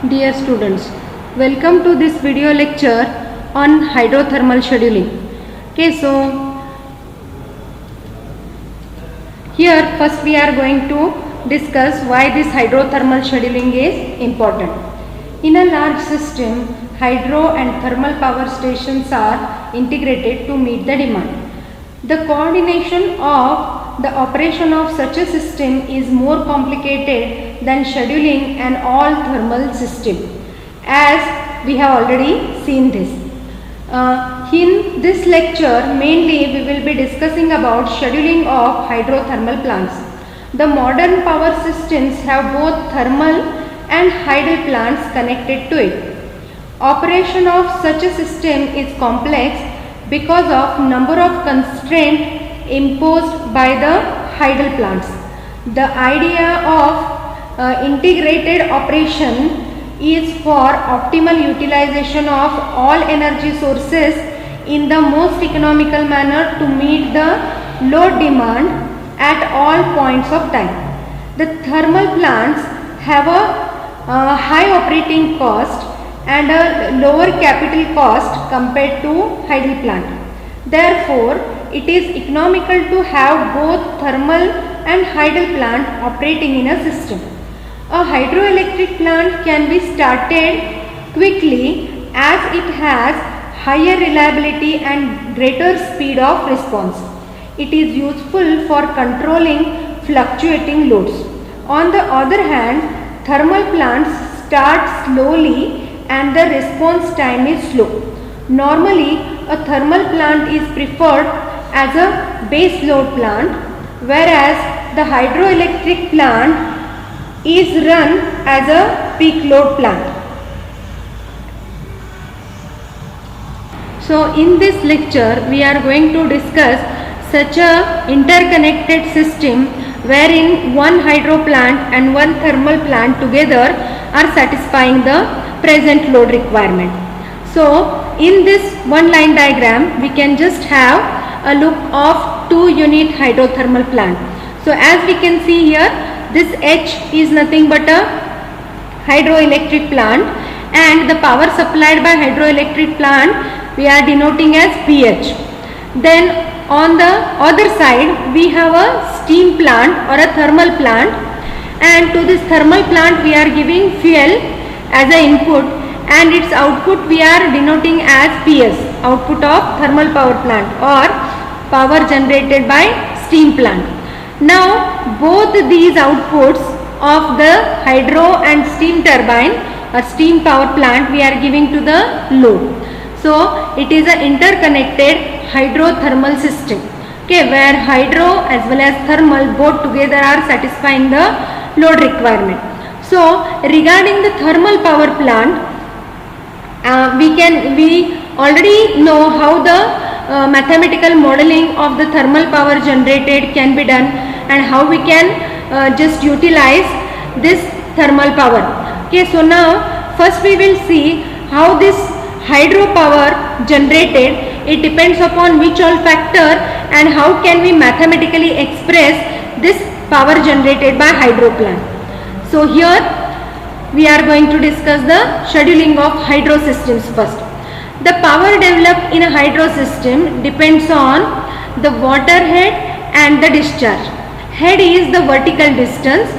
Dear students, welcome to this video lecture on hydrothermal scheduling. Okay, so here first we are going to discuss why this hydrothermal scheduling is important. In a large system, hydro and thermal power stations are integrated to meet the demand. The coordination of the operation of such a system is more complicated than scheduling an all thermal system, as we have already seen this. In this lecture mainly we will be discussing about scheduling of hydrothermal plants. The modern power systems have both thermal and hydel plants connected to it. Operation of such a system is complex because of number of constraints imposed by the hydel plants. The idea of integrated operation is for optimal utilization of all energy sources in the most economical manner to meet the load demand at all points of time. The thermal plants have a high operating cost and a lower capital cost compared to hydel plant. Therefore, it is economical to have both thermal and hydel plant operating in a system. A hydroelectric plant can be started quickly as it has higher reliability and greater speed of response. It is useful for controlling fluctuating loads. On the other hand, thermal plants start slowly and the response time is slow. Normally, a thermal plant is preferred as a base load plant, whereas the hydroelectric plant is run as a peak load plant. So, in this lecture, we are going to discuss such a interconnected system wherein one hydro plant and one thermal plant together are satisfying the present load requirement. So, in this one line diagram, we can just have a look of 2-unit hydrothermal plant. So, as we can see here, this H is nothing but a hydroelectric plant, and the power supplied by hydroelectric plant we are denoting as PH. Then on the other side we have a steam plant or a thermal plant, and to this thermal plant we are giving fuel as an input, and its output we are denoting as PS, output of thermal power plant or power generated by steam plant. Now both these outputs of the hydro and steam turbine or steam power plant we are giving to the load. So it is an interconnected hydrothermal system, okay, where hydro as well as thermal both together are satisfying the load requirement. So regarding the thermal power plant, we already know how the mathematical modeling of the thermal power generated can be done and how we can just utilize this thermal power. Okay, so now first we will see how this hydro power generated, it depends upon which all factor and how can we mathematically express this power generated by hydro plant. So here we are going to discuss the scheduling of hydro systems first. The power developed in a hydro system depends on the water head and the discharge. Head is the vertical distance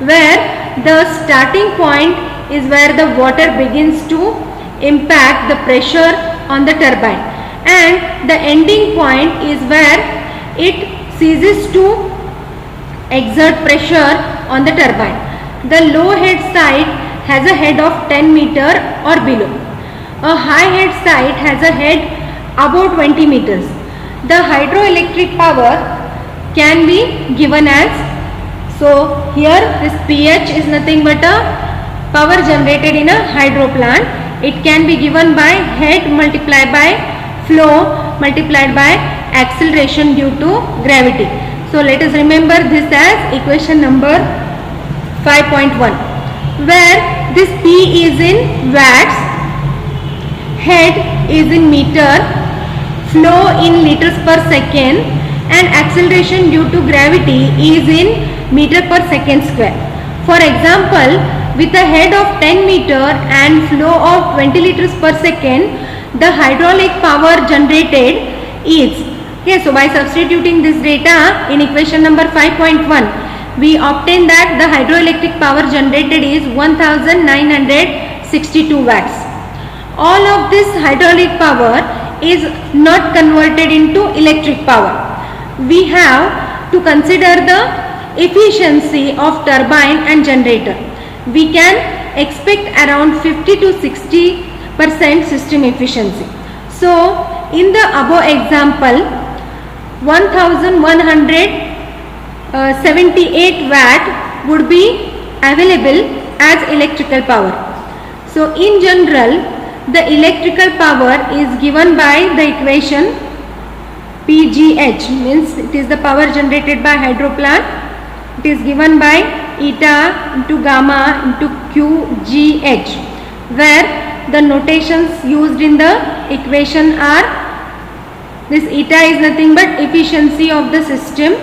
where the starting point is where the water begins to impact the pressure on the turbine, and the ending point is where it ceases to exert pressure on the turbine. The low head side has a head of 10 meter or below. A high head side has a head above 20 meters. The hydroelectric power can be given as, so here this PH is nothing but a power generated in a hydro plant. It can be given by head multiplied by flow multiplied by acceleration due to gravity. So let us remember this as equation number 5.1, where this P is in watts, head is in meter, flow in liters per second, and acceleration due to gravity is in meter per second square. For example, with a head of 10 meter and flow of 20 liters per second, the hydraulic power generated is. Okay, so by substituting this data in equation number 5.1, we obtain that the hydroelectric power generated is 1962 watts. All of this hydraulic power is not converted into electric power. We have to consider the efficiency of turbine and generator. We can expect around 50 to 60% system efficiency. So in the above example, 1178 watt would be available as electrical power. So in general, the electrical power is given by the equation PGH, means it is the power generated by hydro plant. It is given by eta into gamma into QGH, where the notations used in the equation are, this eta is nothing but efficiency of the system,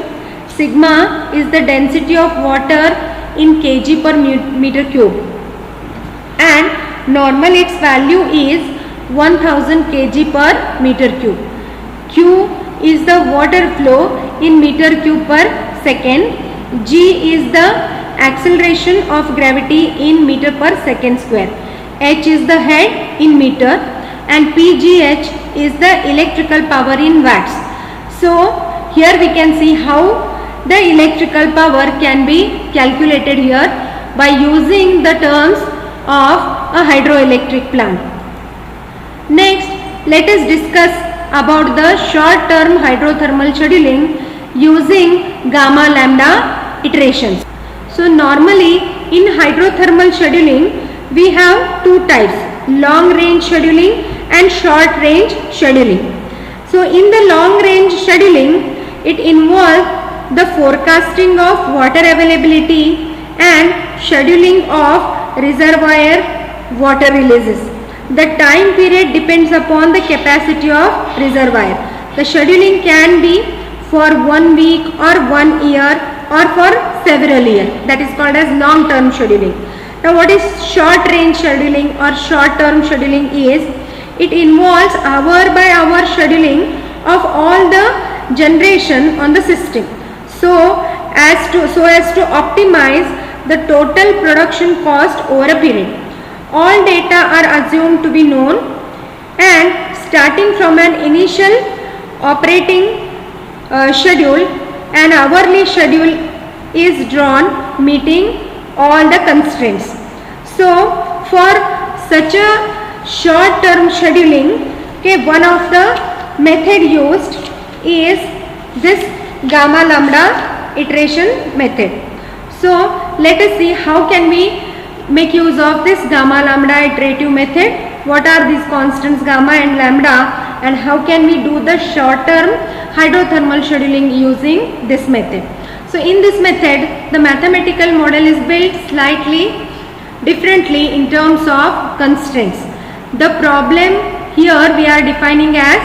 sigma is the density of water in kg per meter cube, and normal its value is 1000 kg per meter cube. Q is the water flow in meter cube per second. G is the acceleration of gravity in meter per second square. H is the head in meter, and PGH is the electrical power in watts. So here we can see how the electrical power can be calculated here by using the terms of a hydroelectric plant. Next, let us discuss about the short term hydrothermal scheduling using gamma lambda iterations. So normally in hydrothermal scheduling we have two types, long range scheduling and short range scheduling. So in the long range scheduling, it involves the forecasting of water availability and scheduling of reservoir water releases. The time period depends upon the capacity of reservoir. The scheduling can be for 1 week or 1 year or for several years. That is called as long term scheduling. Now what is short range scheduling or short term scheduling is, it involves hour by hour scheduling of all the generation on the system, so as to optimize the total production cost over a period. All data are assumed to be known, and starting from an initial operating schedule, an hourly schedule is drawn meeting all the constraints. So for such a short term scheduling, okay, one of the method used is this gamma lambda iteration method. So let us see how can we make use of this gamma lambda iterative method. What are these constants gamma and lambda, and how can we do the short term hydrothermal scheduling using this method. So in this method, the mathematical model is built slightly differently in terms of constraints. The problem here we are defining as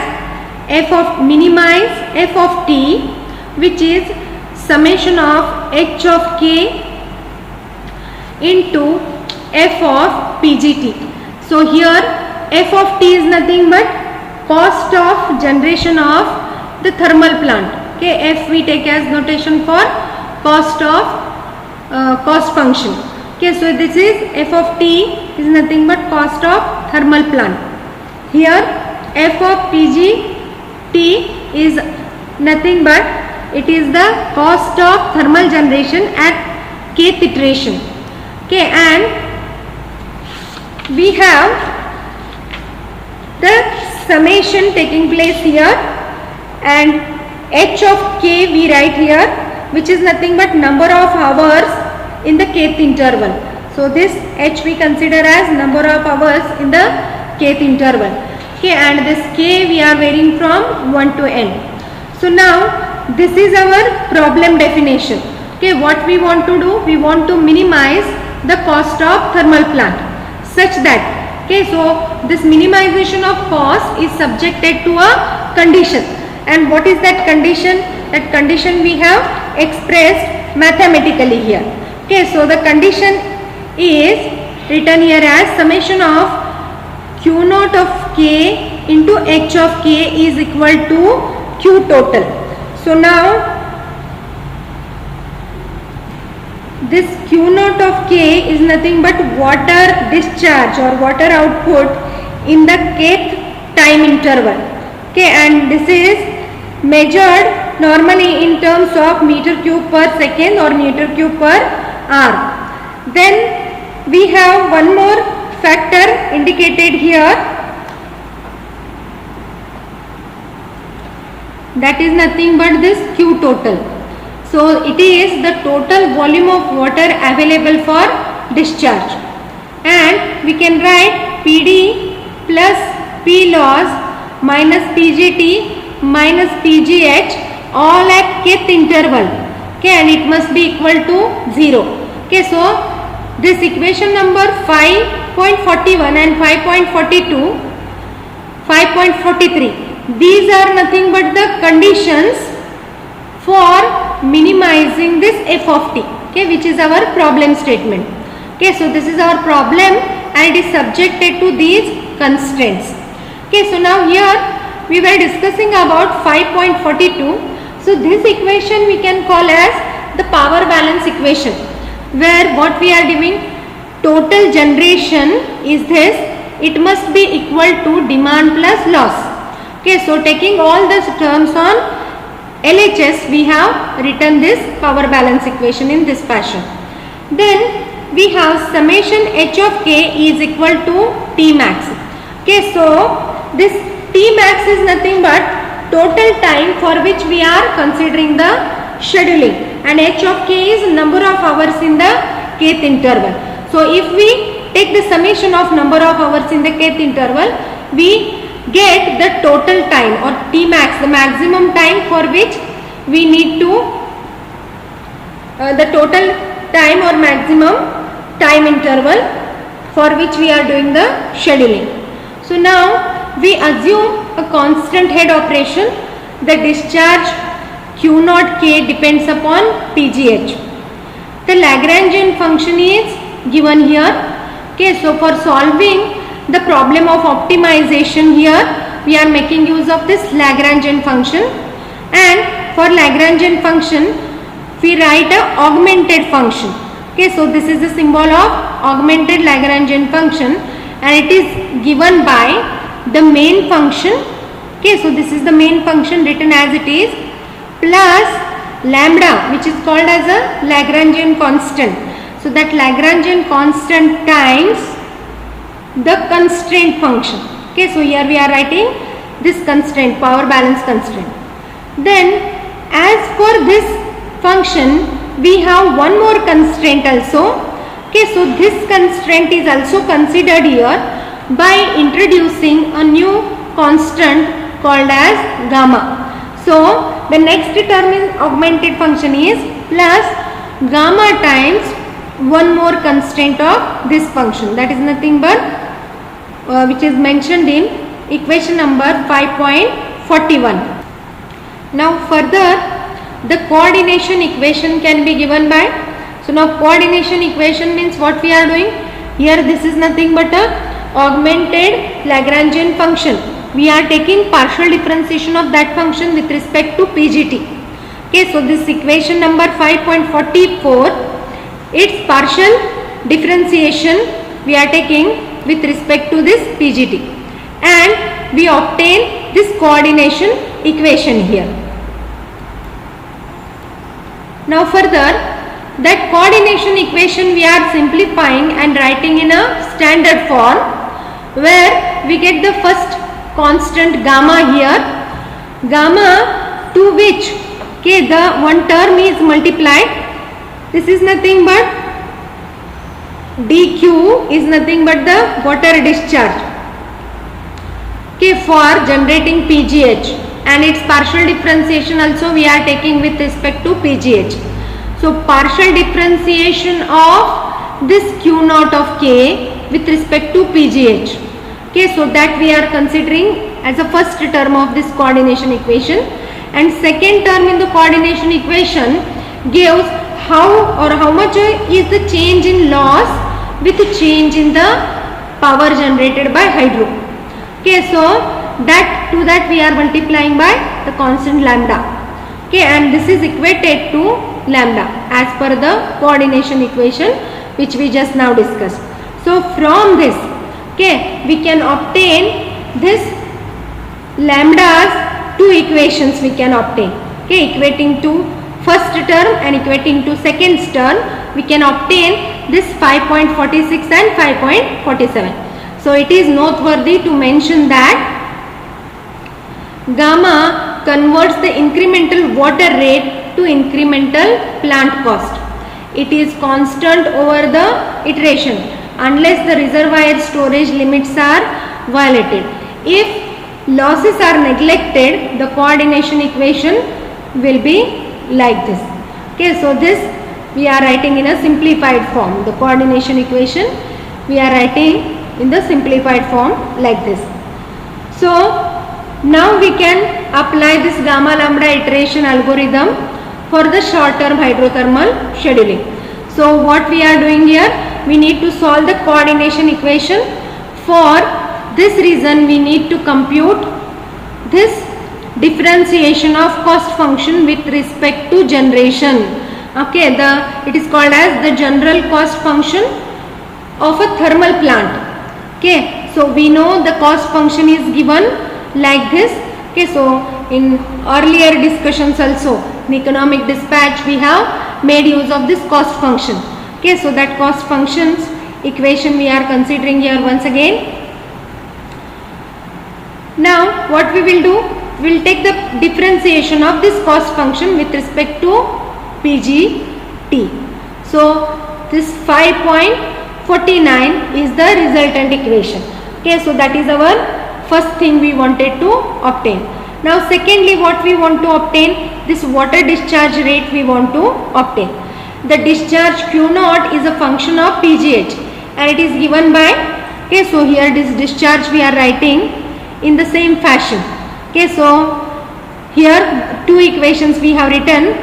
f of minimize f of t, which is summation of h of k into f of pgt. So here f of t is nothing but cost of generation of the thermal plant. Okay, f we take as notation for cost of cost function. Okay, so this is f of t is nothing but cost of thermal plant. Here f of pgt is nothing but it is the cost of thermal generation at kth iteration. Okay, and we have the summation taking place here, and h of k we write here, which is nothing but number of hours in the kth interval. So this h we consider as number of hours in the kth interval. Okay, and this k we are varying from 1 to n. So now this is our problem definition. Okay, what we want to do, we want to minimize the cost of thermal plant such that, okay, so this minimization of cost is subjected to a condition. And what is that condition? That condition we have expressed mathematically here. Okay, so the condition is written here as summation of Q naught of K into H of K is equal to Q total. So now this Q naught of K is nothing but water discharge or water output in the kth time interval. Okay, and this is measured normally in terms of meter cube per second or meter cube per hour. Then we have one more factor indicated here, that is nothing but this Q total. So it is the total volume of water available for discharge, and we can write PD plus P loss minus PGT minus PGH all at kth interval. Okay, and it must be equal to 0. Okay, so this equation number 5.41 and 5.42, 5.43, these are nothing but the conditions for minimizing this f of t, okay, which is our problem statement. Okay, so this is our problem and it is subjected to these constraints. Okay, so now here we were discussing about 5.42. So this equation we can call as the power balance equation, where what we are giving, total generation is this, it must be equal to demand plus loss. Okay, so taking all these terms on LHS, we have written this power balance equation in this fashion. Then we have summation H of K is equal to T max. Okay, so this T max is nothing but total time for which we are considering the scheduling, and H of K is number of hours in the kth interval. So if we take the summation of number of hours in the kth interval, we get the total time or T max, the maximum time for which we need to, the total time or maximum time interval for which we are doing the scheduling. So now we assume a constant head operation, the discharge Q naught K depends upon PGH. The Lagrangian function is given here. Okay, so for solving the problem of optimization here, we are making use of this Lagrangian function, and for Lagrangian function we write a augmented function. Okay, so this is the symbol of augmented Lagrangian function and it is given by the main function. Okay, so this is the main function written as it is, plus lambda, which is called as a Lagrangian constant. So that Lagrangian constant times the constraint function. Okay, so here we are writing this constraint, power balance constraint. Then as for this function, we have one more constraint also. Okay, so this constraint is also considered here by introducing a new constant called as gamma. So the next term in augmented function is plus gamma times one more constraint of this function, that is nothing but which is mentioned in equation number 5.41. Now further the coordination equation can be given by, so now coordination equation means what we are doing here, this is nothing but a augmented Lagrangian function. We are taking partial differentiation of that function with respect to PGT. Okay, so this equation number 5.44, its partial differentiation we are taking with respect to this PGT, and we obtain this coordination equation here. Now further, that coordination equation we are simplifying and writing in a standard form, where we get the first constant gamma here, gamma to which the one term is multiplied. This is nothing but dq is nothing but the water discharge for generating PGH, and its partial differentiation also we are taking with respect to PGH. So partial differentiation of this Q naught of K with respect to PGH. Okay, so that we are considering as a first term of this coordination equation, and second term in the coordination equation gives how much is the change in loss with change in the power generated by hydro. Okay, so that to that we are multiplying by the constant lambda. Okay, and this is equated to lambda as per the coordination equation which we just now discussed. So from this, okay, we can obtain this lambdas, two equations we can obtain. Okay, equating to first term and equating to second term, we can obtain this 5.46 and 5.47. So it is noteworthy to mention that gamma converts the incremental water rate to incremental plant cost. It is constant over the iteration unless the reservoir storage limits are violated. If losses are neglected, the coordination equation will be like this. Okay, so this we are writing in a simplified form. The coordination equation we are writing in the simplified form like this. So now we can apply this gamma lambda iteration algorithm for the short term hydrothermal scheduling. So what we are doing here, we need to solve the coordination equation. For this reason we need to compute this differentiation of cost function with respect to generation. Okay, it is called as the general cost function of a thermal plant. Okay, so we know the cost function is given like this. Okay, so in earlier discussions also in economic dispatch we have made use of this cost function. Okay, so that cost functions equation we are considering here once again. Now what we will do, we will take the differentiation of this cost function with respect to PGT. So this 5.49 is the resultant equation. Okay, so that is our first thing we wanted to obtain. Now secondly, what we want to obtain, this water discharge rate we want to obtain. The discharge Q0 is a function of PGH and it is given by, okay, so here this discharge we are writing in the same fashion. Okay, so here two equations we have written.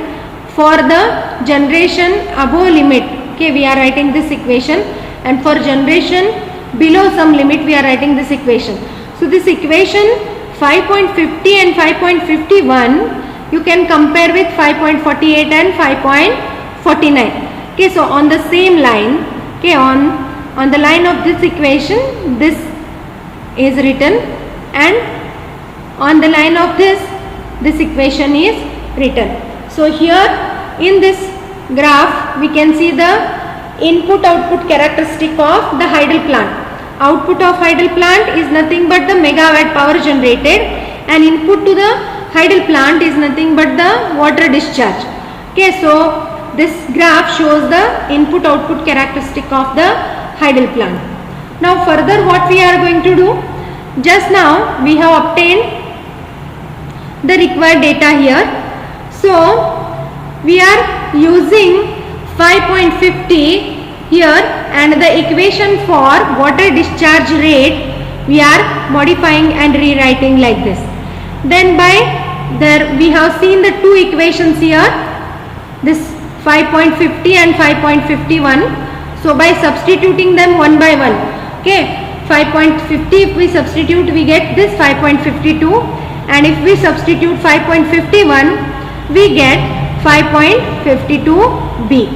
For the generation above limit, okay, we are writing this equation, and for generation below some limit we are writing this equation. So this equation 5.50 and 5.51 you can compare with 5.48 and 5.49. Okay, so on the same line, okay, on the line of this equation this is written, and on the line of this equation is written. So here in this graph we can see the input output characteristic of the hydel plant. Output of hydel plant is nothing but the megawatt power generated, and input to the hydel plant is nothing but the water discharge. Okay, so this graph shows the input output characteristic of the hydel plant. Now further what we are going to do, just now we have obtained the required data here. So we are using 5.50 here, and the equation for water discharge rate we are modifying and rewriting like this. Then by there we have seen the two equations here, this 5.50 and 5.51. So by substituting them one by one, okay, 5.50 if we substitute we get this 5.52, and if we substitute 5.51 we get 5.52b.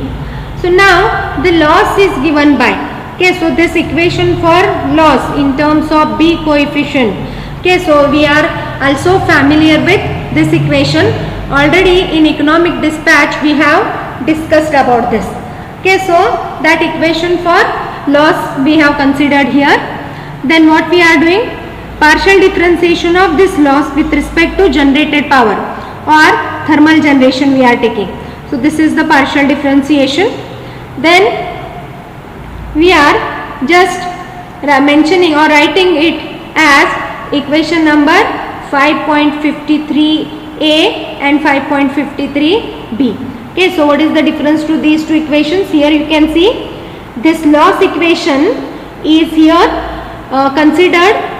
So now the loss is given by, okay, so this equation for loss in terms of B coefficient. Okay, so we are also familiar with this equation. Already in economic dispatch we have discussed about this. Okay, so that equation for loss we have considered here. Then what we are doing, partial differentiation of this loss with respect to generated power or thermal generation we are taking. So this is the partial differentiation. Then we are just mentioning or writing it as equation number 5.53a and 5.53b. Okay, so what is the difference to these two equations? Here you can see this loss equation is here considered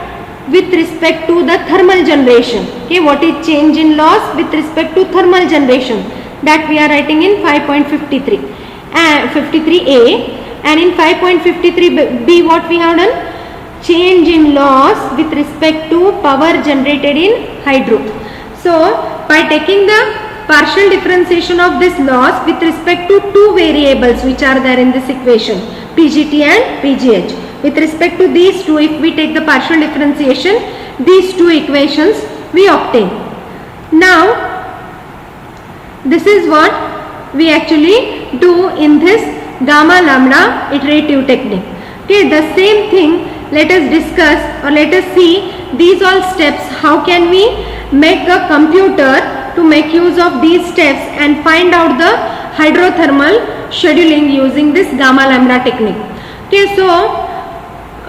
with respect to the thermal generation. Okay, what is change in loss with respect to thermal generation, that we are writing in 5.53a, And in 5.53b, what we have done? Change in loss with respect to power generated in hydro. So by taking the partial differentiation of this loss with respect to two variables which are there in this equation, PGT and PGH. With respect to these two, if we take the partial differentiation, these two equations we obtain. Now this is what we actually do in this gamma lambda iterative technique. Okay, the same thing let us discuss, or let us see these all steps. How can we make a computer to make use of these steps and find out the hydrothermal scheduling using this gamma lambda technique. Okay, so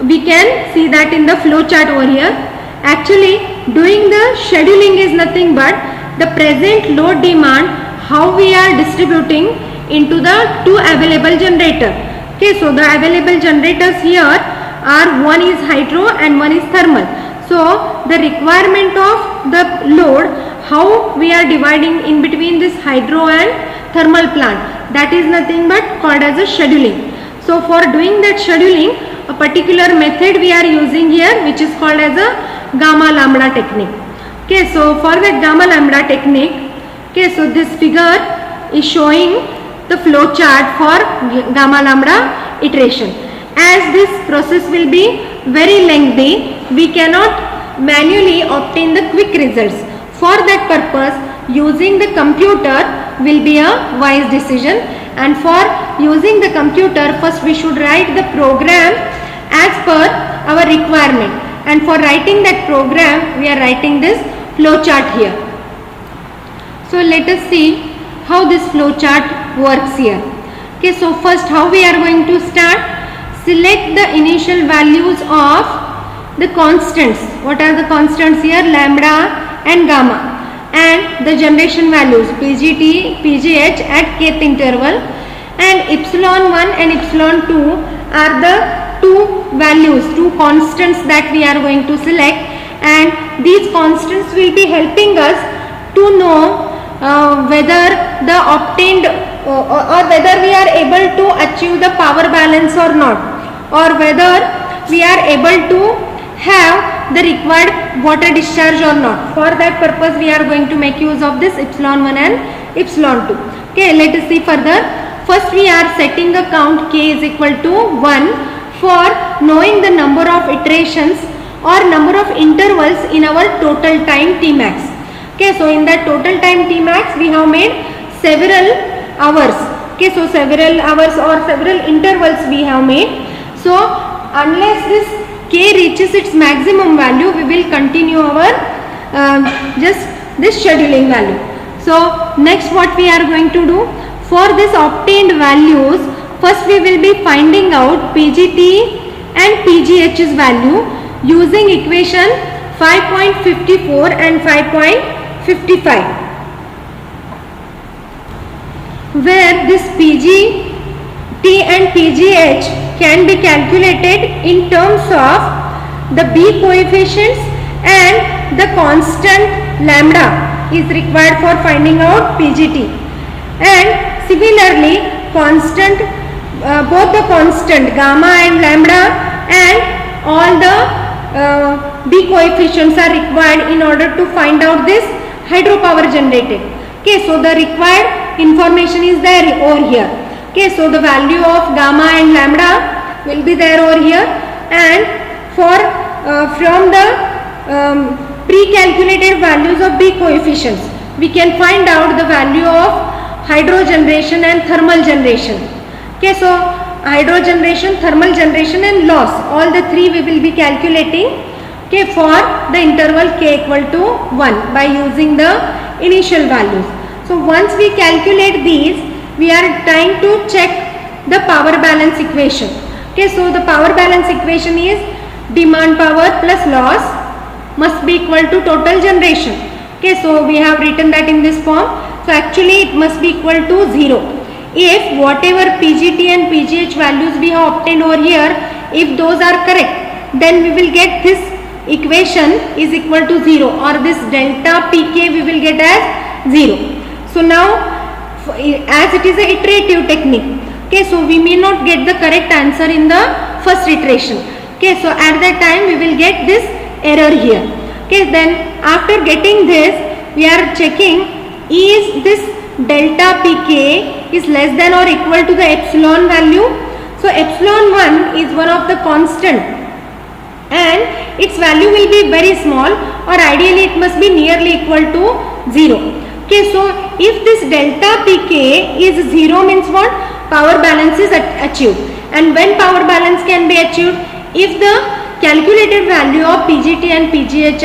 we can see that in the flow chart over here. Actually doing the scheduling is nothing but the present load demand, how we are distributing into the two available generator. Okay, so the available generators here are, one is hydro and one is thermal. So the requirement of the load, how we are dividing in between this hydro and thermal plant, that is nothing but called as a scheduling. So for doing that scheduling, a particular method we are using here which is called as a gamma lambda technique. Okay, so for that gamma lambda technique, okay, so this figure is showing the flow chart for gamma lambda iteration. As this process will be very lengthy, we cannot manually obtain the quick results. For that purpose, using the computer will be a wise decision, and for using the computer, first we should write the program as per our requirement, and for writing that program we are writing this flow chart here. So let us see how this flow chart works here. Okay, so first how we are going to start? Select the initial values of the constants. What are the constants here? Lambda and gamma, and the generation values PGT, PGH at kth interval, and epsilon 1 and epsilon 2 are the two values, two constants that we are going to select, and these constants will be helping us to know whether the obtained or whether we are able to achieve the power balance or not, or whether we are able to have the required water discharge or not. For that purpose we are going to make use of this epsilon 1 and epsilon 2. Okay, let us see further. First we are setting a count k is equal to 1 for knowing the number of iterations or number of intervals in our total time Tmax. Okay, so in that total time Tmax we have made several hours. Okay, so several hours or several intervals we have made. So unless this k reaches its maximum value, we will continue our just this scheduling value. So next what we are going to do, for this obtained values, first we will be finding out PGT and PGH's value using equation 5.54 and 5.55, where this PGT and PGH can be calculated in terms of the B coefficients, and the constant lambda is required for finding out PGT, and similarly constant both the constant gamma and lambda and all the B coefficients are required in order to find out this hydropower generated. Okay, so the required information is there over here. Okay, so the value of gamma and lambda will be there over here, and for from the pre-calculated values of B coefficients, we can find out the value of hydro generation and thermal generation. Okay, so hydro generation, thermal generation and loss, all the three we will be calculating, okay, for the interval k equal to 1 by using the initial values. So once we calculate these, we are trying to check the power balance equation. Okay, so the power balance equation is demand power plus loss must be equal to total generation. Okay, so we have written that in this form. So actually it must be equal to 0. If whatever PGT and PGH values we have obtained over here, if those are correct, then we will get this equation is equal to 0, or this delta Pk we will get as 0. So now as it is a iterative technique, Okay, so we may not get the correct answer in the first iteration. Okay, so at that time we will get this error here. Okay, then after getting this, we are checking is this delta pk is less than or equal to the epsilon value. So epsilon 1 is one of the constant and its value will be very small, or ideally it must be nearly equal to 0. Okay, so if this delta pk is 0 means what? Power balance is achieved. And when power balance can be achieved? If the calculated value of pgt and pgh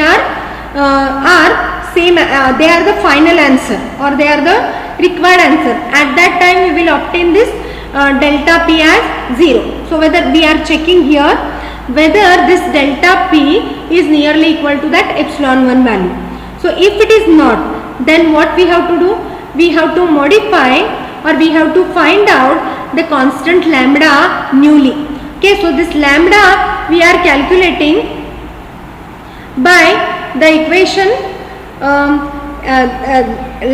are same, they are the final answer or they are the required answer. At that time we will obtain this delta p as 0. So whether we are checking here whether this delta p is nearly equal to that epsilon 1 value. So if it is not, then what we have to do? We have to modify or we have to find out the constant lambda newly. Okay, so this lambda we are calculating by the equation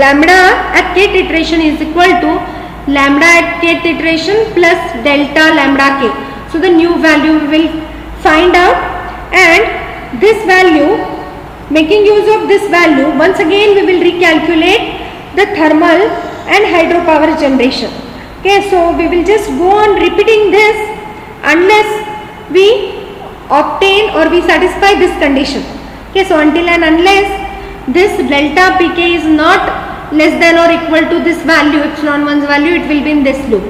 lambda at kth iteration is equal to lambda at kth iteration plus delta lambda k. So the new value we will find out, and this value, making use of this value, once again we will recalculate the thermal and hydropower generation. Okay, so we will just go on repeating this unless we obtain or we satisfy this condition. Okay, so until and unless this delta pk is not less than or equal to this value, epsilon 1's value, it will be in this loop.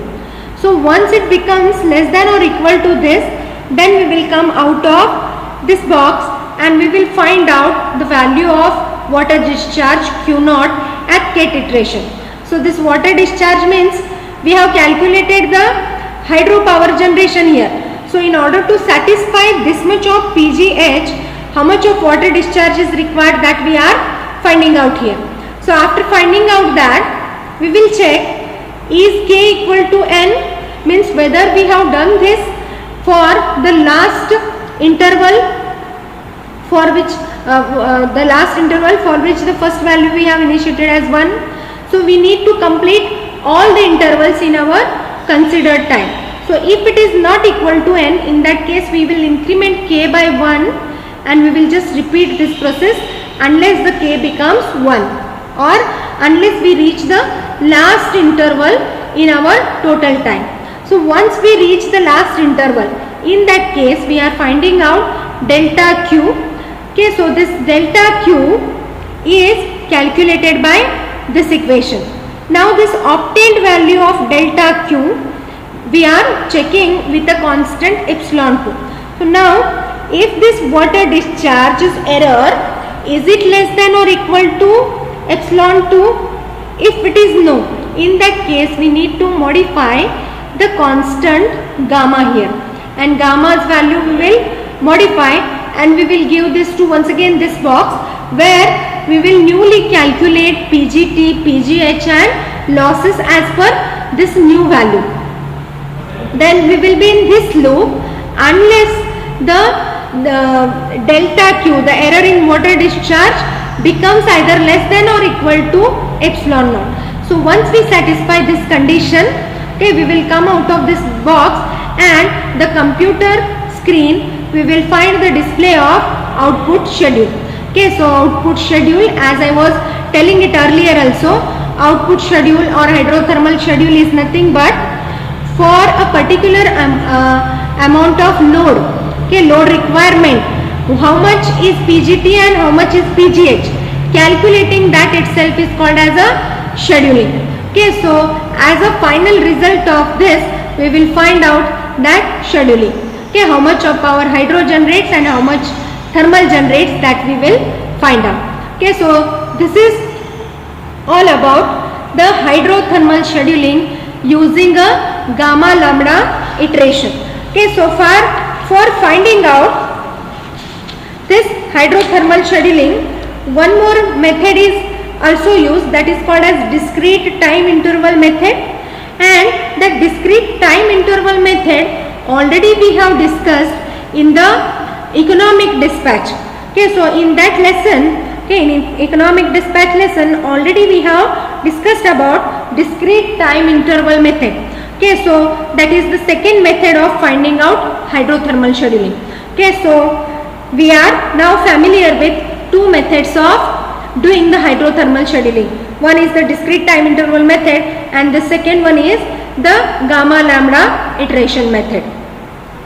So once it becomes less than or equal to this, then we will come out of this box and we will find out the value of water discharge Q0 at kth iteration. So this water discharge means we have calculated the hydropower generation here. So in order to satisfy this much of pgh, how much of water discharge is required, that we are finding out here. So after finding out that, we will check is k equal to n, means whether we have done this for the last interval for which the first value we have initiated as 1. So we need to complete all the intervals in our considered time. So if it is not equal to n, in that case we will increment k by 1 and we will just repeat this process unless the k becomes 1 or unless we reach the last interval in our total time. So once we reach the last interval, in that case we are finding out delta q. Okay, so this delta q is calculated by this equation. Now this obtained value of delta q we are checking with the constant epsilon 2. So now if this water discharge is error, is it less than or equal to epsilon 2? If it is no, in that case we need to modify the constant gamma here, and gamma's value we will modify and we will give this to once again this box where we will newly calculate pgt, pgh and losses as per this new value. Then we will be in this loop unless the delta q, the error in water discharge, becomes either less than or equal to epsilon naught. So once we satisfy this condition, okay, we will come out of this box and the computer screen we will find the display of output schedule. Okay, so output schedule, as I was telling it earlier also, output schedule or hydrothermal schedule is nothing but for a particular amount of load. Okay, load requirement, how much is pgt and how much is pgh, calculating that itself is called as a scheduling. Okay, so as a final result of this we will find out that scheduling. Okay, how much of power hydro generates and how much thermal generates, that we will find out. Okay, so this is all about the hydrothermal scheduling using a gamma lambda iteration. Okay, so far for finding out this hydrothermal scheduling, one more method is also used, that is called as discrete time interval method. And the discrete time interval method already we have discussed in the economic dispatch. Okay, so in that lesson, okay, in economic dispatch lesson already we have discussed about discrete time interval method. Okay, so that is the second method of finding out hydrothermal scheduling. Okay, so we are now familiar with two methods of doing the hydrothermal scheduling. One is the discrete time interval method and the second one is the gamma lambda iteration method.